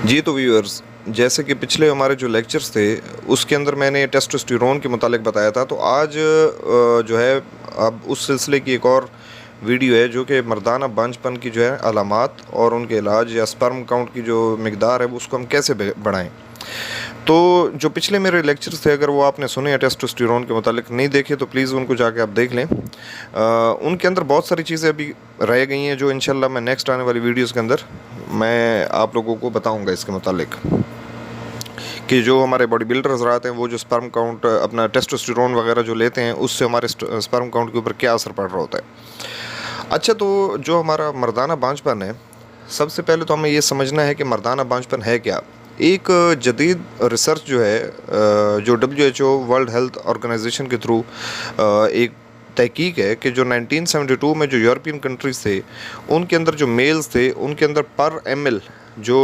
जी, तो व्यूअर्स, जैसे कि पिछले हमारे जो लेक्चर्स थे, उसके अंदर मैंने टेस्टोस्टेरोन के मुतालिक बताया था। तो आज जो है, अब उस सिलसिले की एक और वीडियो है जो कि मर्दाना बांझपन की जो है अलामात और उनके इलाज या स्पर्म काउंट की जो मिकदार है वो उसको हम कैसे बढ़ाएं। तो जो पिछले मेरे लेक्चर्स थे, अगर वो आपने सुने हैं टेस्टोस्टेरोन के मुतालिक, नहीं देखे तो प्लीज़ उनको जाके आप देख लें। उनके अंदर बहुत सारी चीज़ें अभी रह गई हैं जो इंशाल्लाह मैं नेक्स्ट आने वाली वीडियोज़ के अंदर मैं आप लोगों को बताऊंगा इसके मुतालिक, कि जो हमारे बॉडी बिल्डर्स रहते हैं वो जो स्पर्म काउंट अपना टेस्टोस्टेरोन वगैरह जो लेते हैं उससे हमारे स्पर्म काउंट के ऊपर क्या असर पड़ रहा होता है। अच्छा, तो जो हमारा मर्दाना बांझपन है, सबसे पहले तो हमें ये समझना है कि मर्दाना बांझपन है क्या। एक जदीद रिसर्च जो है, जो WHO वर्ल्ड हेल्थ ऑर्गेनाइजेशन के थ्रू एक तहकीक है कि जो 1972 में जो यूरोपियन कंट्रीज़ थे उनके अंदर जो मेल्स थे उनके अंदर पर ml जो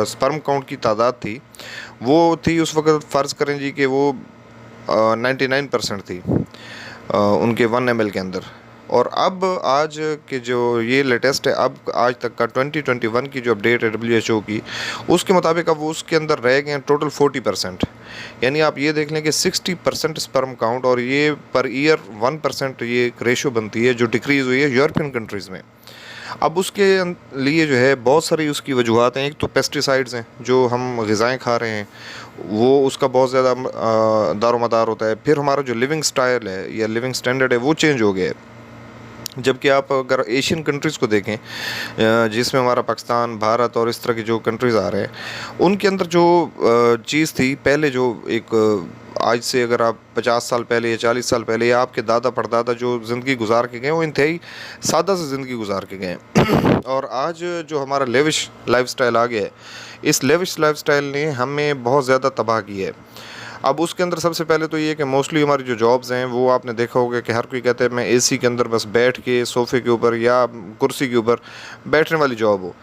स्पर्म काउंट की तादाद थी वो थी उस वक्त, फ़र्ज़ करें जी कि वो 99% थी उनके 1 ml के अंदर। और अब आज के जो ये लेटेस्ट है, अब आज तक का 2021 की जो अपडेट है WHO की, उसके मुताबिक अब वो उसके अंदर रह गए हैं टोटल 40%। यानी आप ये देख लें कि 60% स्पर्म काउंट, और ये पर ईयर 1% ये एक रेशो बनती है जो डिक्रीज़ हुई है यूरोपियन कंट्रीज़ में। अब उसके लिए जो है बहुत सारी उसकी वजूहत हैं। एक तो पेस्टिसाइड्स हैं, जो हम ग़िज़ाएँ खा रहे हैं वो उसका बहुत ज़्यादा दारोमदार होता है। फिर हमारा जो लिविंग स्टाइल है या लिविंग स्टैंडर्ड है वो चेंज हो गया है। जबकि आप अगर एशियन कंट्रीज़ को देखें, जिसमें हमारा पाकिस्तान, भारत और इस तरह की जो कंट्रीज़ आ रहे हैं, उनके अंदर जो चीज़ थी पहले, जो एक आज से अगर आप 50 साल पहले या 40 साल पहले या आपके दादा परदादा जो ज़िंदगी गुजार के गए वो इंतहाई सादा से ज़िंदगी गुजार के गए और आज जो हमारा लेविश लाइफस्टाइल आ गया है, इस लेविश लाइफस्टाइल ने हमें बहुत ज़्यादा तबाह किया है। अब उसके अंदर सबसे पहले तो ये कि मोस्टली हमारी जो जॉब्स हैं वो आपने देखा होगा कि हर कोई कहता है मैं एसी के अंदर बस बैठ के सोफ़े के ऊपर या कुर्सी के ऊपर बैठने वाली जॉब हो।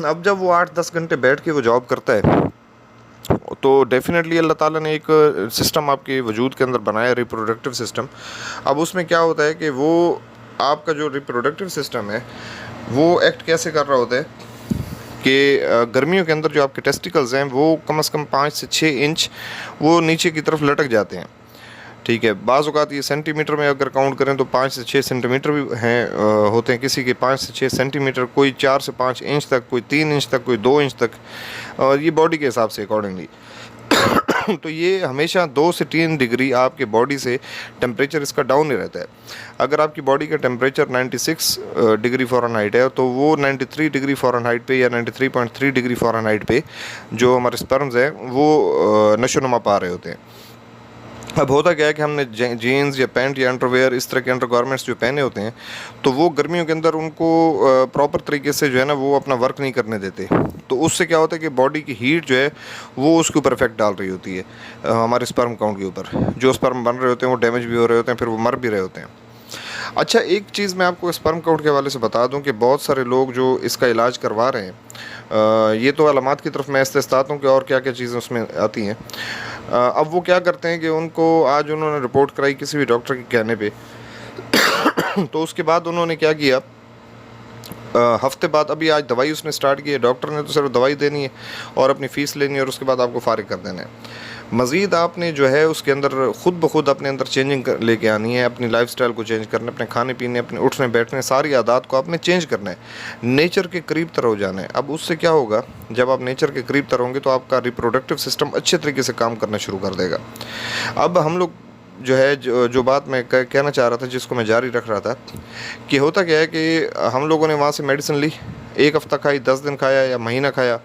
अब जब वो 8-10 घंटे बैठ के वो जॉब करता है तो डेफ़िनेटली अल्लाह ताला ने एक सिस्टम आपके वजूद के अंदर बनाया, रिप्रोडक्टिव सिस्टम। अब उसमें क्या होता है कि वो आपका जो रिप्रोडक्टिव सिस्टम है वो एक्ट कैसे कर रहा होता है कि गर्मियों के अंदर जो आपके टेस्टिकल्स हैं वो कम से कम 5 से 6 इंच वो नीचे की तरफ लटक जाते हैं। ठीक है, बाज़ औक़ात ये सेंटीमीटर में अगर काउंट करें तो 5 से 6 सेंटीमीटर भी हैं, होते हैं किसी के 5 से 6 सेंटीमीटर, कोई 4 से 5 इंच तक, कोई 3 इंच तक, कोई 2 इंच तक, और ये बॉडी के हिसाब से अकॉर्डिंगली। तो ये हमेशा 2 से 3 डिग्री आपके बॉडी से टेम्परेचर इसका डाउन ही रहता है। अगर आपकी बॉडी का टेम्परेचर 96 डिग्री फ़ारेनहाइट है तो वो 93 डिग्री फ़ारेनहाइट पे या 93.3 डिग्री फ़ारेनहाइट पे जो हमारे स्पर्म्स हैं वो नशोनुमा पा रहे होते हैं। अब होता क्या है कि हमने जीन्स या पैंट या अंडरवेयर, इस तरह के अंडरगारमेंट्स जो पहने होते हैं, तो वो गर्मियों के अंदर उनको प्रॉपर तरीके से जो है ना वो अपना वर्क नहीं करने देते। तो उससे क्या होता है कि बॉडी की हीट जो है वो उसके ऊपर इफेक्ट डाल रही होती है, हमारे स्पर्म काउंट के ऊपर। जो स्पर्म बन रहे होते हैं वो डैमेज भी हो रहे होते हैं, फिर वो मर भी रहे होते हैं। अच्छा, एक चीज़ मैं आपको स्पर्म काउंट के हवाले से बता दूं कि बहुत सारे लोग जो इसका इलाज करवा रहे हैं, ये तो अलामात की तरफ मैं इस्तात हूँ कि और क्या क्या चीज़ें उसमें आती हैं। अब वो क्या करते हैं कि उनको आज उन्होंने रिपोर्ट कराई किसी भी डॉक्टर के कहने पे तो उसके बाद उन्होंने क्या किया, हफ्ते बाद अभी आज दवाई उसने स्टार्ट की है। डॉक्टर ने तो सिर्फ दवाई देनी है और अपनी फ़ीस लेनी है और उसके बाद आपको फ़ारिग कर देना है। मज़ीद आपने जो है उसके अंदर ख़ुद ब खुद अपने अंदर चेंजिंग लेके आनी है, अपनी लाइफस्टाइल को चेंज करना है, अपने खाने पीने, अपने उठने बैठने, सारी आदत को आपने चेंज करना है, नेचर के करीब तर हो जाना है। अब उससे क्या होगा, जब आप नेचर के करीब तर होंगे तो आपका रिप्रोडक्टिव सिस्टम अच्छे तरीके से काम करना शुरू कर देगा। अब हम लोग जो है जो बात मैं कहना चाह रहा था, जिसको मैं जारी रख रहा था, कि होता क्या है कि हम लोगों ने वहाँ से मेडिसिन ली, 1 हफ़्ता खाई, 10 दिन खाया या महीना खाया,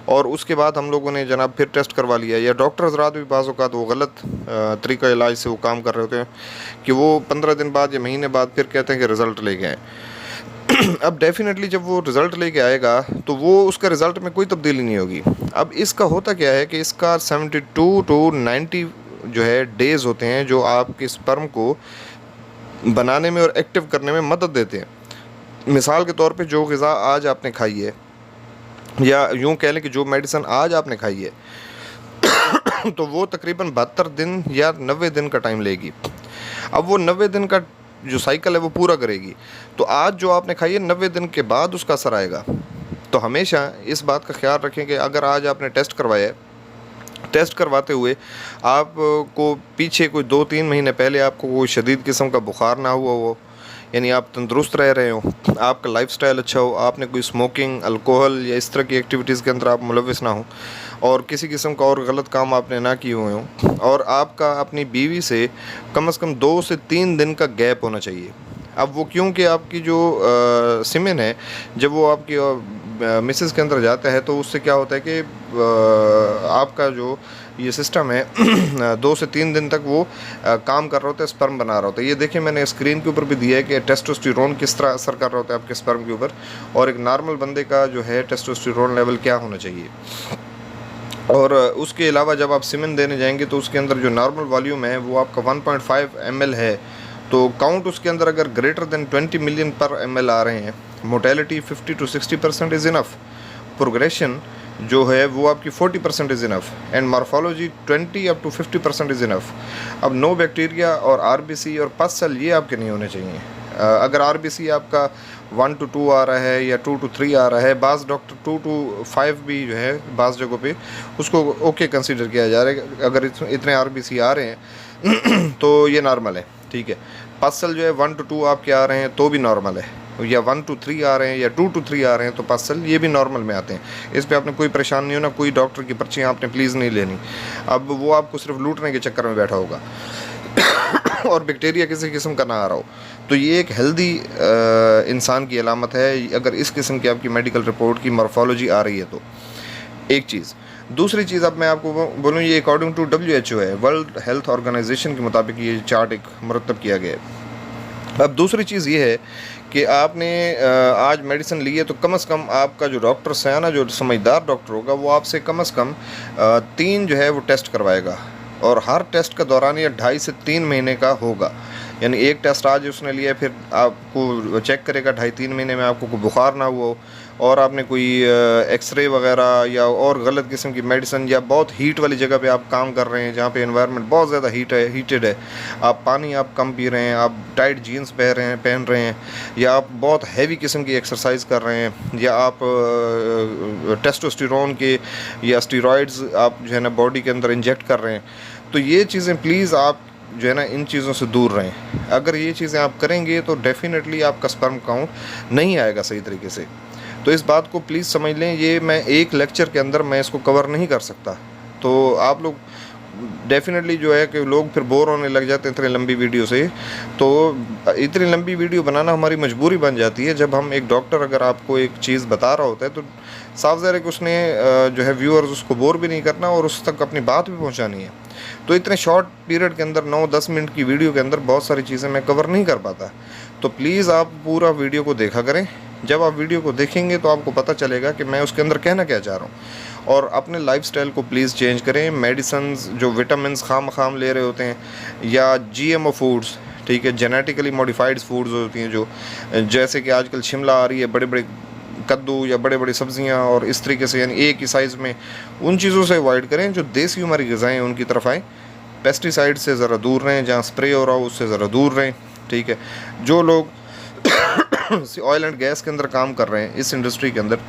और उसके बाद हम लोगों ने जनाब फिर टेस्ट करवा लिया। या डॉक्टर हज़रात भी बाज़ औक़ात वो गलत तरीक़ा इलाज से वो काम कर रहे होते हैं कि वो 15 दिन बाद या महीने बाद फिर कहते हैं कि रिज़ल्ट लेके आएँ। अब डेफ़िनेटली जब वो रिज़ल्ट लेके आएगा तो वो उसका रिज़ल्ट में कोई तब्दीली नहीं होगी। अब इसका होता क्या है कि इसका 72 टू 90 जो है डेज़ होते हैं जो आपके स्पर्म को बनाने में और एक्टिव करने में मदद देते हैं। मिसाल के तौर पे जो ग़िज़ा आज आपने खाई है, या यूँ कह लें कि जो मेडिसिन आज आपने खाई है तो वो तकरीबन 72 दिन या 90 दिन का टाइम लेगी। अब वो 90 दिन का जो साइकिल है वो पूरा करेगी। तो आज जो आपने खाई है 90 दिन के बाद उसका असर आएगा। तो हमेशा इस बात का ख्याल रखें कि अगर आज आपने टेस्ट करवाया है, टेस्ट करवाते हुए आपको पीछे कोई 2-3 महीने पहले आपको कोई शदीद किस्म का बुखार ना हुआ हो, यानी आप तंदुरुस्त रह रहे हो, आपका लाइफस्टाइल अच्छा हो, आपने कोई स्मोकिंग, अल्कोहल या इस तरह की एक्टिविटीज़ के अंदर आप मुलविस ना हो, और किसी किस्म का और गलत काम आपने ना किए हुए हों, और आपका अपनी बीवी से कम से कम 2 से 3 दिन का गैप होना चाहिए। अब वो क्योंकि आपकी जो सीमेन है, जब वो आपकी मिसेस के अंदर जाता है तो उससे क्या होता है कि आपका जो ये सिस्टम है 2 से 3 दिन तक वो काम कर रहा होता है, स्पर्म बना रहा होता है। ये देखिए मैंने स्क्रीन के ऊपर भी दिया है कि टेस्टोस्टेरोन किस तरह असर कर रहा होता है आपके स्पर्म के ऊपर, और एक नॉर्मल बंदे का जो है टेस्टोस्टेरोन लेवल क्या होना चाहिए। और उसके अलावा जब आप सीमेन देने जाएंगे तो उसके अंदर जो नॉर्मल वॉल्यूम है वो आपका 1.5 ml है, तो काउंट उसके अंदर अगर ग्रेटर देन 20 मिलियन पर ml आ रहे हैं, mortality 50 to 60% is enough, progression जो है वो आपकी 40% is enough, and morphology 20 up to 50% is enough. अब नो बैक्टीरिया और आरबीसी और पस सेल ये आपके नहीं होने चाहिए। अगर आरबीसी आपका 1 to 2 आ रहा है या 2 to 3 आ रहा है, बाज़ डॉक्टर 2 to 5 भी जो है बाज़ जगहों पे उसको ओके कंसीडर किया जा रहा है। अगर इतने आरबीसी आ रहे हैं तो ये नॉर्मल है, ठीक है। पसल जो है 1 to 2 आपके आ रहे हैं तो भी नॉर्मल है, या 1 to 3 आ रहे हैं या 2 to 3 आ रहे हैं तो पसल ये भी नॉर्मल में आते हैं। इस पे आपने कोई परेशान नहीं होना, कोई डॉक्टर की पर्चियाँ आपने प्लीज़ नहीं लेनी। अब वो आपको सिर्फ लूटने के चक्कर में बैठा होगा और बैक्टीरिया किसी किस्म का ना आ रहा हो, तो ये एक हेल्दी इंसान की अलामत है अगर इस किस्म की आपकी मेडिकल रिपोर्ट की मॉर्फोलॉजी आ रही है तो। एक चीज़, दूसरी चीज़ अब मैं आपको बोलूँ, ये अकॉर्डिंग टू WHO है, वर्ल्ड हेल्थ ऑर्गेनाइजेशन के मुताबिक ये चार्ट एक मुरतब किया गया है। अब दूसरी चीज़ ये है कि आपने आज मेडिसिन ली है तो कम से कम आपका जो डॉक्टर है ना, जो समझदार डॉक्टर होगा, वो आपसे कम से कम 3 जो है वो टेस्ट करवाएगा, और हर टेस्ट का दौरान ये 2.5 से 3 महीने का होगा। यानी एक टेस्ट आज उसने लिया, फिर आपको चेक करेगा 2.5-3 महीने में आपको कोई बुखार ना हुआ हो, और आपने कोई एक्सरे वगैरह या और गलत किस्म की मेडिसिन, या बहुत हीट वाली जगह पे आप काम कर रहे हैं जहाँ पे एनवायरनमेंट बहुत ज़्यादा हीटेड है, आप पानी आप कम पी रहे हैं, आप टाइट जीन्स पहन रहे हैं, या आप बहुत हैवी किस्म की एक्सरसाइज कर रहे हैं, या आप टेस्टोस्टेरोन के या स्टीरॉइड्स आप जो है ना बॉडी के अंदर इंजेक्ट कर रहे हैं, तो ये चीज़ें प्लीज़ आप जो है ना इन चीज़ों से दूर रहें। अगर ये चीज़ें आप करेंगे तो डेफिनेटली आपका स्पर्म काउंट नहीं आएगा सही तरीके से। तो इस बात को प्लीज़ समझ लें, ये मैं एक लेक्चर के अंदर मैं इसको कवर नहीं कर सकता। तो आप लोग डेफिनेटली जो है कि लोग फिर बोर होने लग जाते हैं इतनी लंबी वीडियो से, तो इतनी लंबी वीडियो बनाना हमारी मजबूरी बन जाती है। जब हम एक डॉक्टर अगर आपको एक चीज़ बता रहा होता है तो साफ ज़ाहिर है कि उसने जो है व्यूअर्स उसको बोर भी नहीं करना और उस तक अपनी बात भी पहुंचानी है। तो इतने शॉर्ट पीरियड के अंदर 9-10 मिनट की वीडियो के अंदर बहुत सारी चीज़ें मैं कवर नहीं कर पाता। तो प्लीज़ आप पूरा वीडियो को देखा करें। जब आप वीडियो को देखेंगे तो आपको पता चलेगा कि मैं उसके अंदर कहना क्या चाह रहा हूँ। और अपने लाइफस्टाइल को प्लीज़ चेंज करें। मेडिसिन्स जो विटामिन्स खाम ले रहे होते हैं, या GMO फूड्स, ठीक है, जेनेटिकली मॉडिफाइड फूड्स होती हैं, जो जैसे कि आजकल शिमला आ रही है, बड़े बड़े कद्दू या बड़े बड़ी सब्जियां, और इस तरीके से यानी एक ही साइज़ में, उन चीज़ों से अवॉइड करें। जो देसी हमारी ग़िज़ाएँ उनकी तरफ आएँ। पेस्टिसाइड से ज़रा दूर रहें, जहाँ स्प्रे हो रहा हो उससे ज़रा दूर रहें, ठीक है। जो लोग ऑयल एंड गैस के अंदर काम कर रहे हैं इस इंडस्ट्री के अंदर,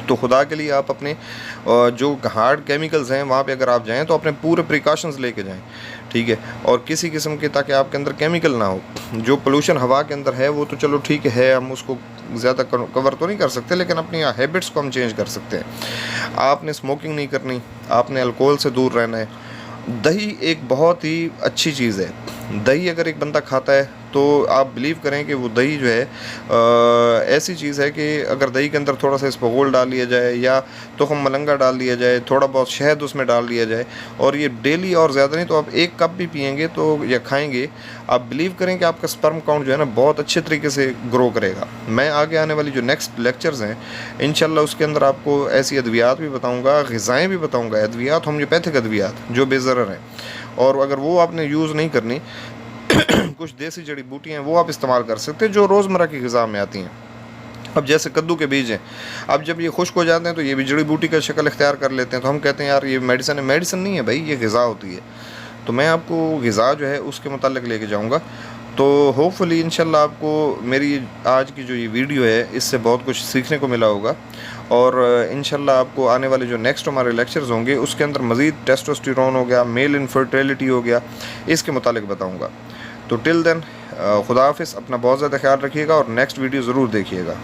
तो खुदा के लिए आप अपने जो हार्ड केमिकल्स हैं वहाँ पे अगर आप जाएं तो अपने पूरे प्रिकॉशंस लेके जाएं, ठीक है। और किसी किस्म के, ताकि आपके अंदर केमिकल ना हो। जो पोल्यूशन हवा के अंदर है वो तो चलो ठीक है, हम उसको ज़्यादा कवर तो नहीं कर सकते, लेकिन अपनी हैबिट्स को हम चेंज कर सकते हैं। आपने स्मोकिंग नहीं करनी, आपने अल्कोहल से दूर रहना है। दही एक बहुत ही अच्छी चीज़ है। दही अगर एक बंदा खाता है तो आप बिलीव करें कि वो दही जो है ऐसी चीज़ है कि अगर दही के अंदर थोड़ा सा इसबगोल डाल लिया जाए, या तुखम मलंगा डाल लिया जाए, थोड़ा बहुत शहद उसमें डाल लिया जाए, और ये डेली और ज़्यादा नहीं तो आप 1 कप भी पिएंगे तो या खाएंगे, आप बिलीव करें कि आपका स्पर्म काउंट जो है ना बहुत अच्छे तरीके से ग्रो करेगा। मैं आगे आने वाली जो नेक्स्ट लेक्चर्स हैं इंशाल्लाह उसके अंदर आपको ऐसी अद्वियात भी बताऊँगा, ग़िज़ाएँ भी बताऊँगा, अद्वियात होम्योपैथिक अद्वियात जो बेज़रर हैं, और अगर वो आपने यूज़ नहीं करनी कुछ देसी जड़ी बूटियाँ हैं वो आप इस्तेमाल कर सकते हैं जो रोज़मर्रा की ग़िज़ा में आती हैं। अब जैसे कद्दू के बीज हैं, अब जब ये खुश्क हो जाते हैं तो ये भी जड़ी बूटी का शक्ल इख्तियार कर लेते हैं, तो हम कहते हैं यार ये मेडिसिन है। मेडिसिन नहीं है भाई, ये ग़िज़ा होती है। तो मैं आपको ग़िज़ा जो है उसके मुताल्लिक़ लेके जाऊँगा। तो होपफुली इंशाल्लाह आपको मेरी आज की जो ये वीडियो है इससे बहुत कुछ सीखने को मिला होगा। और इंशाल्लाह आपको आने वाले जो नेक्स्ट हमारे लेक्चर्स होंगे उसके अंदर मज़ीद टेस्टोस्टेरोन हो गया, मेल इनफर्टिलिटी हो गया, इसके मुतालिक बताऊँगा। तो टिल देन खुदा हाफिज़, अपना बहुत ज़्यादा ख्याल रखिएगा और नेक्स्ट वीडियो ज़रूर देखिएगा।